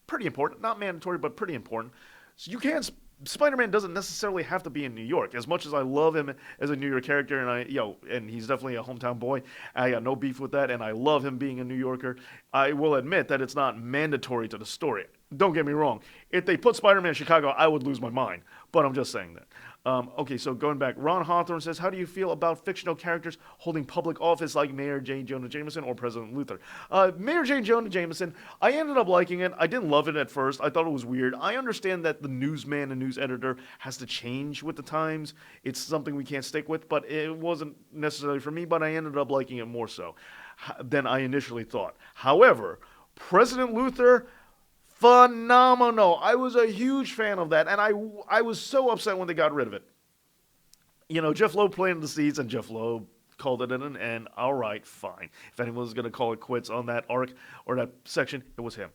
pretty important, not mandatory, but pretty important. So you can Spider-Man doesn't necessarily have to be in New York. As much as I love him as a New York character, and he's definitely a hometown boy, I got no beef with that, and I love him being a New Yorker. I will admit that it's not mandatory to the story. Don't get me wrong. If they put Spider-Man in Chicago, I would lose my mind. But I'm just saying that. Okay, so going back, Ron Hawthorne says, how do you feel about fictional characters holding public office like Mayor J. Jonah Jameson or President Luthor? Mayor J. Jonah Jameson, I ended up liking it. I didn't love it at first. I thought it was weird. I understand that the newsman and news editor has to change with the times. It's something we can't stick with, but it wasn't necessarily for me, but I ended up liking it more so than I initially thought. However, President Luthor, phenomenal. I was a huge fan of that, and I was so upset when they got rid of it. Jeff Loeb planted the seeds, and Jeff Loeb called it an end. All right, fine. If anyone was going to call it quits on that arc or that section, it was him.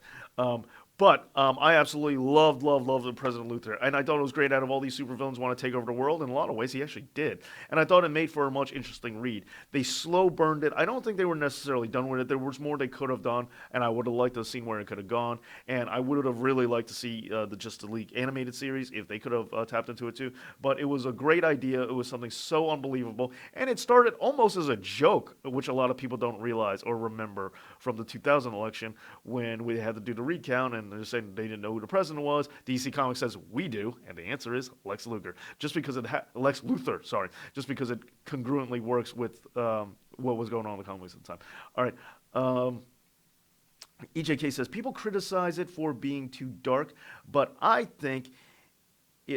But I absolutely loved the President Luthor, and I thought it was great. Out of all these supervillains want to take over the world, in a lot of ways, he actually did. And I thought it made for a much interesting read. They slow burned it. I don't think they were necessarily done with it. There was more they could have done, and I would have liked to have seen where it could have gone. And I would have really liked to see the Justice League animated series if they could have tapped into it too. But it was a great idea. It was something so unbelievable, and it started almost as a joke, which a lot of people don't realize or remember from the 2000 election when we had to do the recount and they're saying they didn't know who the president was. DC Comics says we do, and the answer is Lex Luthor. Just because Lex Luthor, sorry, just because it congruently works with what was going on in the comics at the time. All right. EJK says people criticize it for being too dark, but I think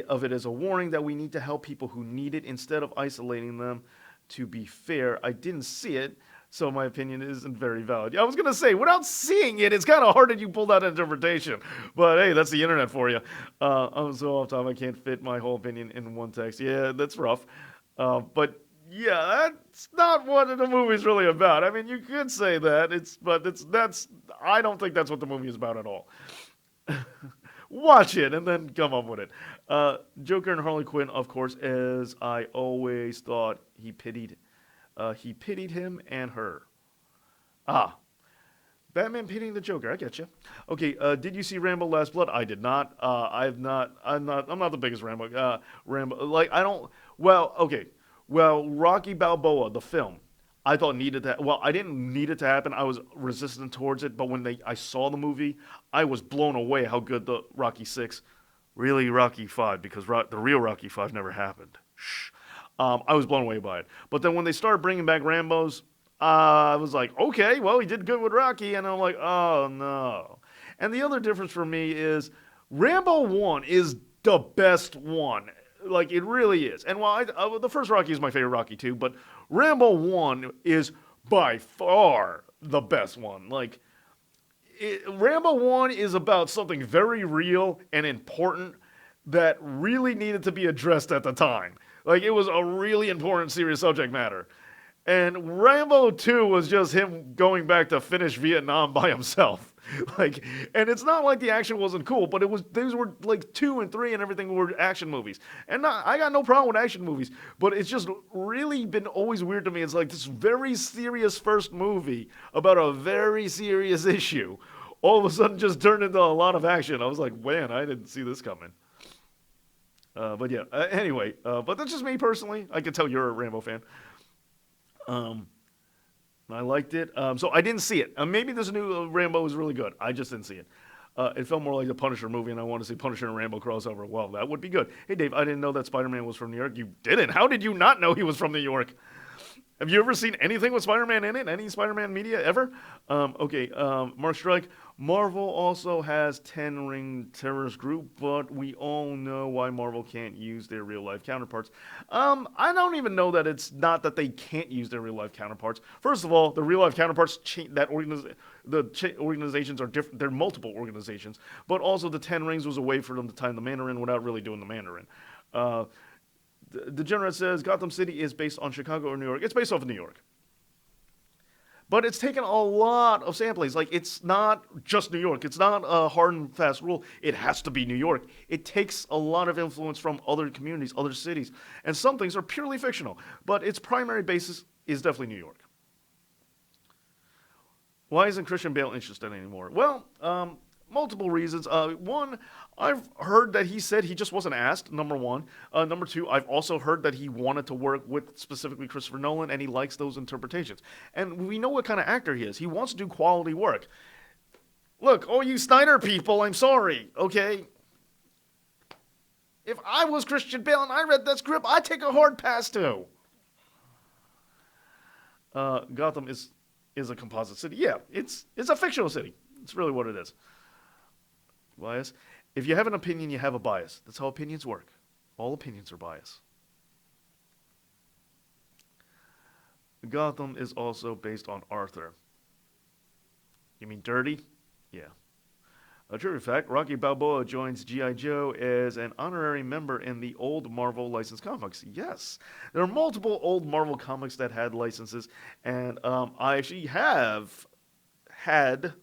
of it as a warning that we need to help people who need it instead of isolating them. To be fair, I didn't see it, so my opinion isn't very valid. I was gonna say, without seeing it, it's kind of hard that you pull that interpretation. But hey, that's the internet for you. I'm so off time, I can't fit my whole opinion in one text. Yeah, that's rough. But yeah, that's not what the movie's really about. I mean, you could say that. That's. I don't think that's what the movie is about at all. Watch it and then come up with it. Joker and Harley Quinn, of course, as I always thought he pitied him and her. Ah, Batman pitying the Joker. I get you. Okay, did you see Rambo: Last Blood? I did not. I've not. I'm not. I'm not the biggest Rambo. Rambo. Like I don't. Well, okay. Well, Rocky Balboa, the film. I thought needed that. Well, I didn't need it to happen. I was resistant towards it, but when I saw the movie, I was blown away how good the Rocky Six, really Rocky Five, because the real Rocky Five never happened. Shh. I was blown away by it. But then when they started bringing back Rambo's, I was like, okay, well, he did good with Rocky, and I'm like, oh no. And the other difference for me is Rambo One is the best one. Like it really is. And while the first Rocky is my favorite Rocky too, but Rambo 1 is by far the best one. Like Rambo 1 is about something very real and important that really needed to be addressed at the time. Like it was a really important serious subject matter. And Rambo 2 was just him going back to finish Vietnam by himself. Like, and it's not like the action wasn't cool, but it was. These were like 2 and 3 and everything were action movies. And I got no problem with action movies, but it's just really been always weird to me. It's like this very serious first movie about a very serious issue, all of a sudden just turned into a lot of action. I was like, man, I didn't see this coming. But yeah, anyway, but that's just me personally. I can tell you're a Rambo fan. Um, I liked it. So I didn't see it. Maybe this new Rambo is really good. I just didn't see it. It felt more like the Punisher movie, and I want to see Punisher and Rambo crossover. Well, that would be good. Hey, Dave, I didn't know that Spider-Man was from New York. You didn't? How did you not know he was from New York? Have you ever seen anything with Spider-Man in it? Any Spider-Man media ever? Okay, Mark Strike. Marvel also has 10 Ring Terrorist Group, but we all know why Marvel can't use their real-life counterparts. I don't even know that it's not that they can't use their real-life counterparts. First of all, the real-life counterparts, organizations are different. They're multiple organizations, but also the 10 Rings was a way for them to time the Mandarin without really doing the Mandarin. Degenerate says Gotham City is based on Chicago or New York. It's based off of New York. But it's taken a lot of samplings. Like, it's not just New York. It's not a hard and fast rule. It has to be New York. It takes a lot of influence from other communities, other cities. And some things are purely fictional. But its primary basis is definitely New York. Why isn't Christian Bale interested anymore? Well, multiple reasons. One, I've heard that he said he just wasn't asked, number one. Number two, I've also heard that he wanted to work with specifically Christopher Nolan, and he likes those interpretations. And we know what kind of actor he is. He wants to do quality work. Look, oh, you Snyder people, I'm sorry, okay? If I was Christian Bale and I read that script, I'd take a hard pass too. Gotham is a composite city. Yeah, it's a fictional city. It's really what it is. Bias. If you have an opinion, you have a bias. That's how opinions work. All opinions are biased. Gotham is also based on Arthur. You mean Dirty? Yeah. A true fact, Rocky Balboa joins G.I. Joe as an honorary member in the old Marvel licensed comics. Yes. There are multiple old Marvel comics that had licenses, and I actually have had...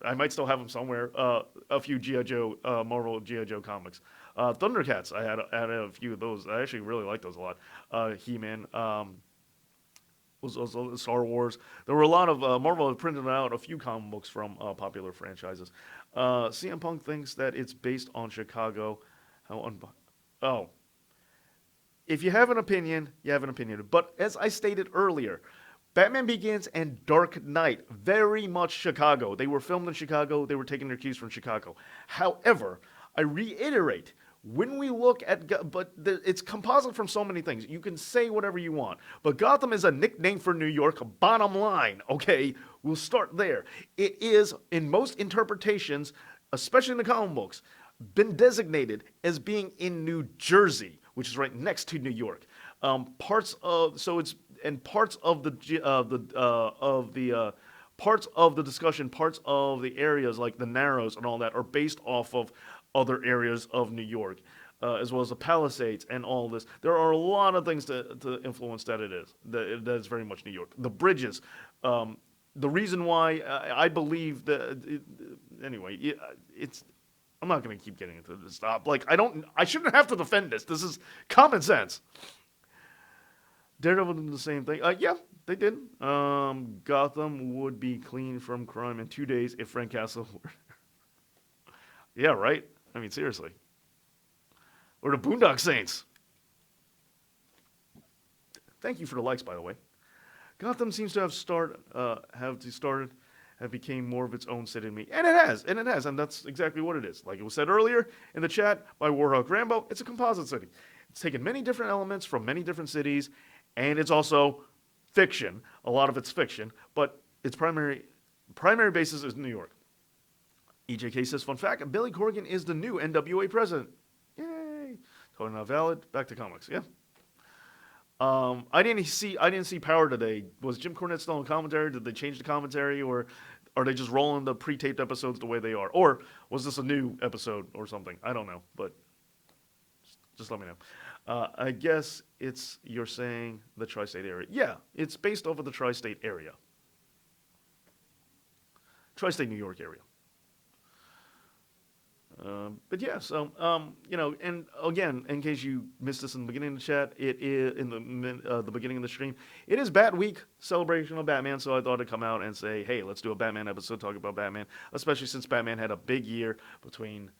I might still have them somewhere. A few G.I. Joe, Marvel G.I. Joe comics. Thundercats, I had a few of those. I actually really like those a lot. He-Man, was also Star Wars. There were a lot of Marvel had printed out a few comic books from popular franchises. CM Punk thinks that it's based on Chicago. Oh, if you have an opinion, you have an opinion. But as I stated earlier, Batman Begins and Dark Knight, very much Chicago. They were filmed in Chicago. They were taking their cues from Chicago. However, I reiterate, when we look at, it's composite from so many things. You can say whatever you want, but Gotham is a nickname for New York, bottom line, okay? We'll start there. It is, in most interpretations, especially in the comic books, been designated as being in New Jersey, which is right next to New York. Parts of so it's and parts of the parts of the discussion, parts of the areas like the Narrows and all that are based off of other areas of New York, as well as the Palisades and all this. There are a lot of things to influence that it is. That is very much New York. The bridges. The reason why I believe that, anyway, it's. I'm not going to keep getting into this. Stop. Like, I shouldn't have to defend this. This is common sense. Daredevil did the same thing. Yeah, they did. Gotham would be clean from crime in 2 days if Frank Castle were. Yeah, right? I mean, seriously. Or the Boondock Saints. Thank you for the likes, by the way. Gotham seems to have became more of its own city to me. And it has, and that's exactly what it is. Like it was said earlier in the chat by Warhawk Rambo, it's a composite city. It's taken many different elements from many different cities, and it's also fiction. A lot of it's fiction, but its primary basis is New York. EJK says, fun fact, Billy Corgan is the new NWA president. Yay. Totally not valid. Back to comics. Yeah. I didn't see Power today. Was Jim Cornette still in commentary? Did they change the commentary, or are they just rolling the pre-taped episodes the way they are? Or was this a new episode or something? I don't know, but just let me know. I guess you're saying the tri-state area. Yeah, it's based off of the tri-state area. Tri-state New York area. But yeah, so and again, in case you missed this in the beginning of the chat, it is in the beginning of the stream. It is Bat Week, celebration of Batman, so I thought I'd come out and say, hey, let's do a Batman episode, talk about Batman, especially since Batman had a big year between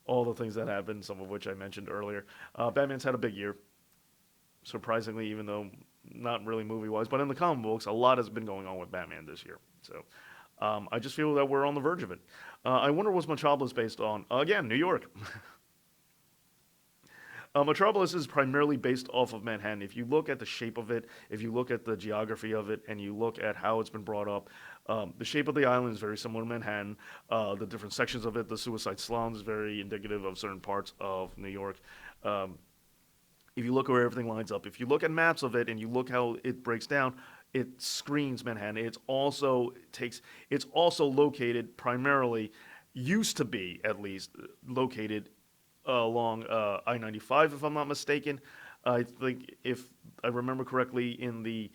all the things that happened, some of which I mentioned earlier. Batman's had a big year, surprisingly, even though not really movie-wise, but in the comic books, a lot has been going on with Batman this year. So I just feel that we're on the verge of it. I wonder what's Metropolis based on? Again, New York. Metropolis is primarily based off of Manhattan. If you look at the shape of it, if you look at the geography of it, and you look at how it's been brought up, the shape of the island is very similar to Manhattan. The different sections of it, the Suicide Slums, is very indicative of certain parts of New York. If you look where everything lines up, if you look at maps of it and you look how it breaks down, it screens Manhattan. It's also located primarily, used to be at least, located along I-95, if I'm not mistaken. I think, if I remember correctly, in the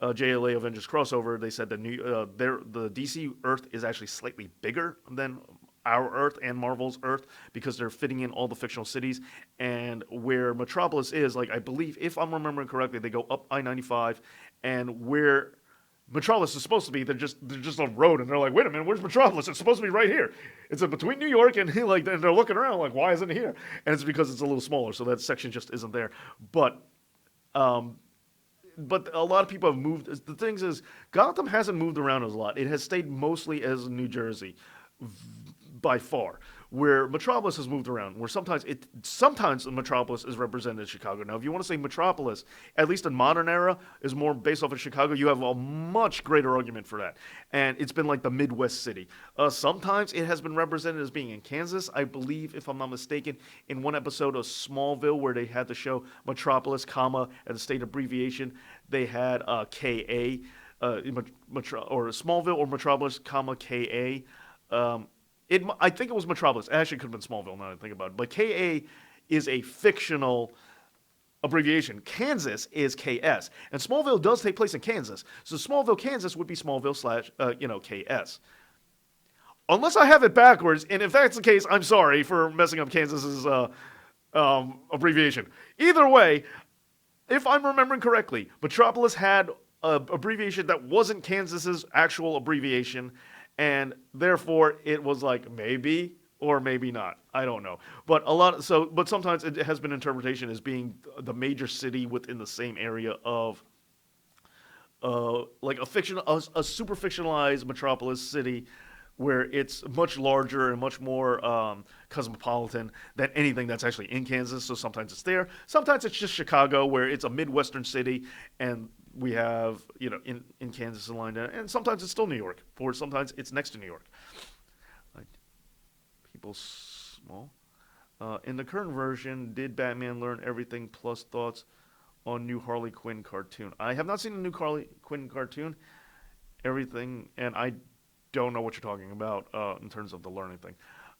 JLA Avengers crossover, they said that the DC Earth is actually slightly bigger than our Earth and Marvel's Earth because they're fitting in all the fictional cities. And where Metropolis is, like, I believe, if I'm remembering correctly, they go up I-95, and where Metropolis is supposed to be, they're just on road, and they're like, wait a minute, where's Metropolis? It's supposed to be right here. It's between New York and and they're looking around like, why isn't it here? And it's because it's a little smaller, so that section just isn't there. But a lot of people have moved. The thing is, Gotham hasn't moved around a lot. It has stayed mostly as New Jersey, by far. Where Metropolis has moved around, where sometimes Metropolis is represented in Chicago. Now, if you want to say Metropolis, at least in modern era, is more based off of Chicago, you have a much greater argument for that. And it's been like the Midwest city. Sometimes it has been represented as being in Kansas. I believe, if I'm not mistaken, in one episode of Smallville, where they had to show Metropolis, comma, and the state abbreviation, they had KA, or Smallville or Metropolis, comma, KA. I think it was Metropolis. It actually could have been Smallville, now that I think about it. But KA is a fictional abbreviation. Kansas is KS. And Smallville does take place in Kansas. So Smallville, Kansas would be Smallville / KS. Unless I have it backwards, and if that's the case, I'm sorry for messing up Kansas's abbreviation. Either way, if I'm remembering correctly, Metropolis had an abbreviation that wasn't Kansas's actual abbreviation, and therefore it was like maybe or maybe not. I don't know. But sometimes it has been interpretation as being the major city within the same area of like a super fictionalized metropolis city where it's much larger and much more cosmopolitan than anything that's actually in Kansas. So sometimes it's there. Sometimes it's just Chicago, where it's a Midwestern city, and we have, in Kansas and line down. And sometimes it's still New York, or sometimes it's next to New York. Like, people small. In the current version, did Batman learn everything plus thoughts on new Harley Quinn cartoon? I have not seen the new Harley Quinn cartoon. Everything, and I don't know what you're talking about in terms of the learning thing.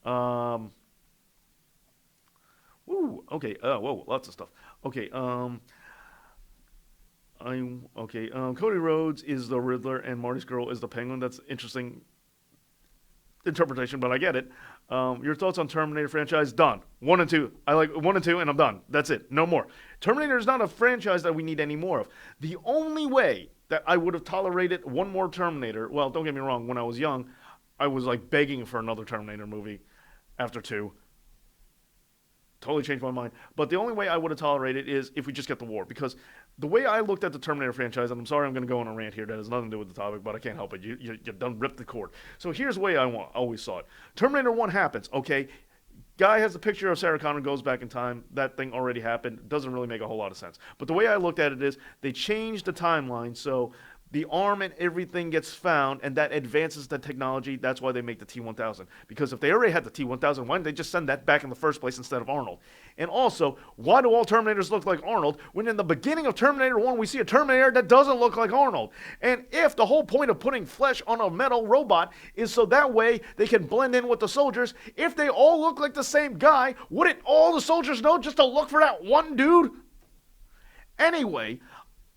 Um, Woo. Okay. Whoa. Lots of stuff. Okay. I'm okay. Cody Rhodes is the Riddler, and Marty's girl is the Penguin. That's interesting interpretation, but I get it. Your thoughts on Terminator franchise? Done. One and two. I like one and two, and I'm done. That's it. No more. Terminator is not a franchise that we need any more of. The only way that I would have tolerated one more Terminator. Well, don't get me wrong. When I was young, I was like begging for another Terminator movie after two. Totally changed my mind. But the only way I would have tolerated is if we just get the war. Because the way I looked at the Terminator franchise, and I'm sorry I'm going to go on a rant here that has nothing to do with the topic, but I can't help it. You done ripped the cord. So here's the way always saw it. Terminator 1 happens, okay? Guy has a picture of Sarah Connor, goes back in time. That thing already happened. Doesn't really make a whole lot of sense. But the way I looked at it is they changed the timeline so the arm and everything gets found, and that advances the technology. That's why they make the T-1000. Because if they already had the T-1000, why didn't they just send that back in the first place instead of Arnold? And also, why do all Terminators look like Arnold when in the beginning of Terminator 1 we see a Terminator that doesn't look like Arnold? And if the whole point of putting flesh on a metal robot is so that way they can blend in with the soldiers, if they all look like the same guy, wouldn't all the soldiers know just to look for that one dude? Anyway,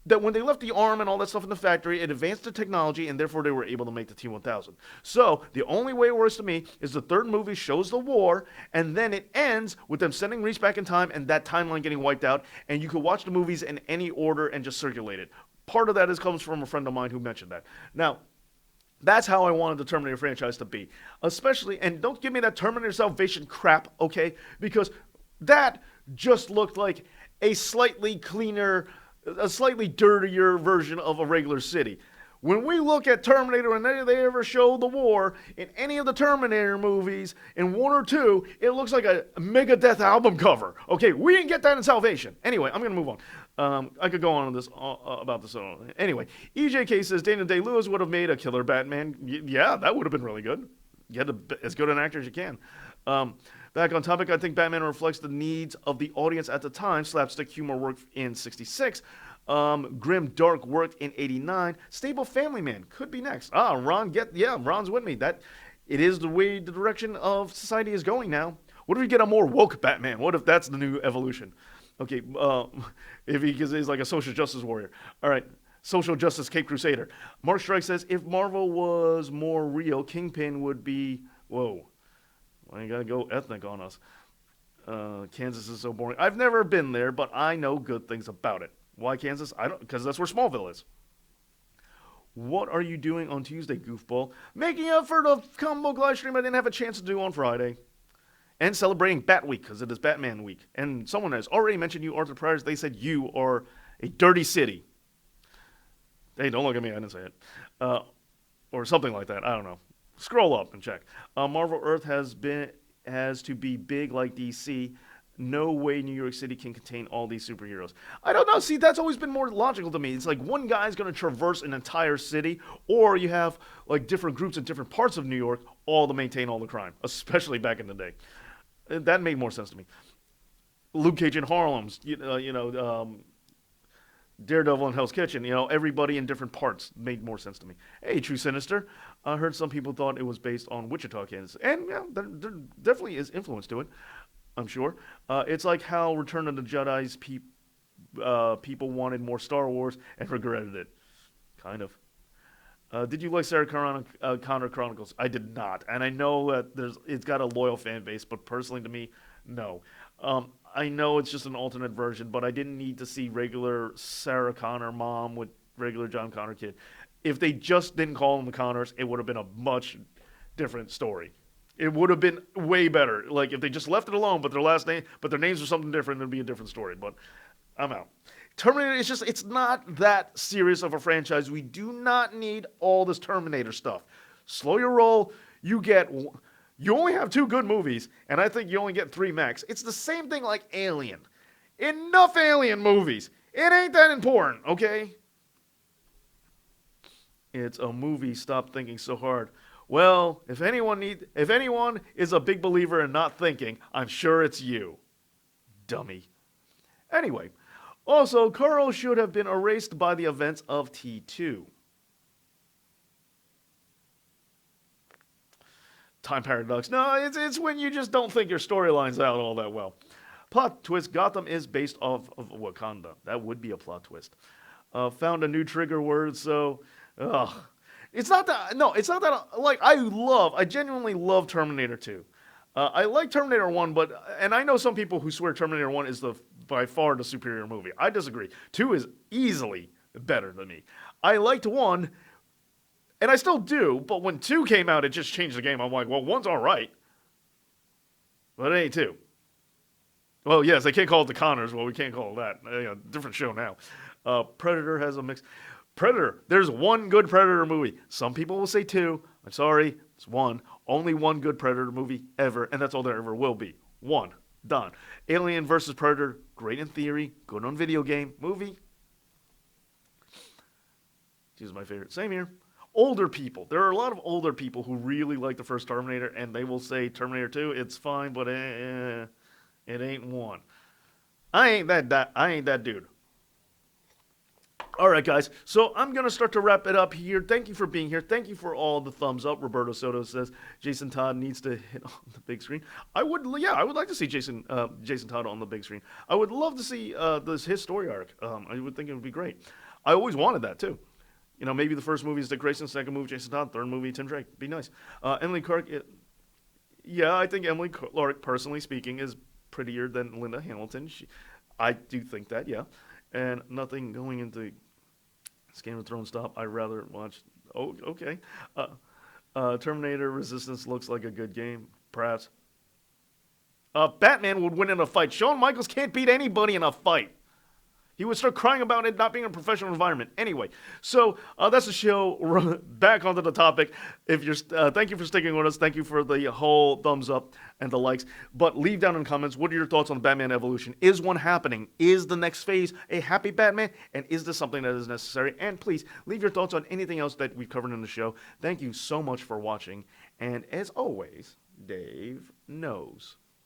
that when they left the arm and all that stuff in the factory, it advanced the technology, and therefore they were able to make the T-1000. So the only way it works to me is the third movie shows the war, and then it ends with them sending Reese back in time and that timeline getting wiped out, and you can watch the movies in any order and just circulate it. Part of that comes from a friend of mine who mentioned that. Now, that's how I wanted the Terminator franchise to be. Especially, and don't give me that Terminator Salvation crap, okay? Because that just looked like a slightly cleaner, a slightly dirtier version of a regular city. When we look at Terminator and they ever show the war in any of the Terminator movies, in one or two, it looks like a Megadeth album cover. Okay, we didn't get that in Salvation. Anyway, I'm going to move on. I could go on this about this. Anyway, EJK says Daniel Day-Lewis would have made a killer Batman. Yeah, that would have been really good. Get as good an actor as you can. Back on topic, I think Batman reflects the needs of the audience at the time. Slapstick humor worked in '66. Grim Dark worked in '89. Stable Family Man could be next. Ron's with me. That it is the way the direction of society is going now. What if we get a more woke Batman? What if that's the new evolution? Okay, if he's like a social justice warrior. All right. Social Justice Cape Crusader. Mark Strike says, if Marvel was more real, Kingpin would be... Whoa. Why you gotta go ethnic on us? Kansas is so boring. I've never been there, but I know good things about it. Why Kansas? I don't... Because that's where Smallville is. What are you doing on Tuesday, goofball? Making up for the comic book live stream I didn't have a chance to do on Friday. And celebrating Bat Week, because it is Batman Week. And someone has already mentioned you, Arthur Pryor. They said you are a dirty city. Hey, don't look at me. I didn't say it. Or something like that. I don't know. Scroll up and check. Marvel Earth has to be big like DC. No way New York City can contain all these superheroes. I don't know. See, that's always been more logical to me. It's like one guy's going to traverse an entire city, or you have like different groups in different parts of New York, all to maintain all the crime, especially back in the day. That made more sense to me. Luke Cage in Harlem's, Daredevil in Hell's Kitchen, everybody in different parts made more sense to me. Hey, True Sinister, I heard some people thought it was based on Wichita, Kansas. And yeah, there definitely is influence to it, I'm sure. It's like how Return of the Jedi's people wanted more Star Wars and regretted it. Kind of. Did you like Sarah Connor Chronicles? I did not. And I know that it's got a loyal fan base, but personally to me, no. I know it's just an alternate version, but I didn't need to see regular Sarah Connor mom with regular John Connor kid. If they just didn't call them the Connors, it would have been a much different story. It would have been way better. Like if they just left it alone, but their names are something different, it'd be a different story. But I'm out. Terminator it's not that serious of a franchise. We do not need all this Terminator stuff. Slow your roll. You only have 2 good movies, and I think you only get 3 max. It's the same thing like Alien. Enough Alien movies. It ain't that important, okay? It's a movie. Stop thinking so hard. Well, if anyone is a big believer in not thinking, I'm sure it's you, dummy. Anyway, also, Carl should have been erased by the events of T2. Time paradox. No, it's when you just don't think your storyline's out all that well. Plot twist: Gotham is based off of Wakanda. That would be a plot twist. Found a new trigger word, so, ugh. It's not that. No, it's not that. Like I genuinely love Terminator 2. I like Terminator 1, and I know some people who swear Terminator 1 is the by far the superior movie. I disagree. 2 is easily better than me. I liked 1, and I still do, but when 2 came out, it just changed the game. I'm like, well, 1's all right, but it ain't 2. Well, yes, they can't call it the Connors. Well, we can't call it that. Different show now. Predator has a mix. Predator. There's one good Predator movie. Some people will say 2. I'm sorry. It's 1. Only one good Predator movie ever, and that's all there ever will be. 1. Done. Alien versus Predator. Great in theory. Good on video game. Movie. She's my favorite. Same here. Older people. There are a lot of older people who really like the first Terminator, and they will say Terminator 2, it's fine, but it ain't 1. I ain't that dude. All right, guys. So I'm going to start to wrap it up here. Thank you for being here. Thank you for all the thumbs up. Roberto Soto says Jason Todd needs to hit on the big screen. I would like to see Jason Todd on the big screen. I would love to see his story arc. I would think it would be great. I always wanted that too. Maybe the first movie is Dick Grayson, second movie Jason Todd, third movie Tim Drake. Be nice. Emily Clark. I think Emily Clark, personally speaking, is prettier than Linda Hamilton. I do think that, yeah. And nothing going into Game of Thrones stop. I'd rather watch. Oh, okay. Terminator Resistance looks like a good game. Perhaps. Batman would win in a fight. Shawn Michaels can't beat anybody in a fight. He would start crying about it not being a professional environment. Anyway, so that's the show. Back onto the topic. If you're, thank you for sticking with us. Thank you for the whole thumbs up and the likes. But leave down in the comments, what are your thoughts on the Batman evolution? Is one happening? Is the next phase a happy Batman? And is this something that is necessary? And please leave your thoughts on anything else that we've covered in the show. Thank you so much for watching. And as always, Dave knows.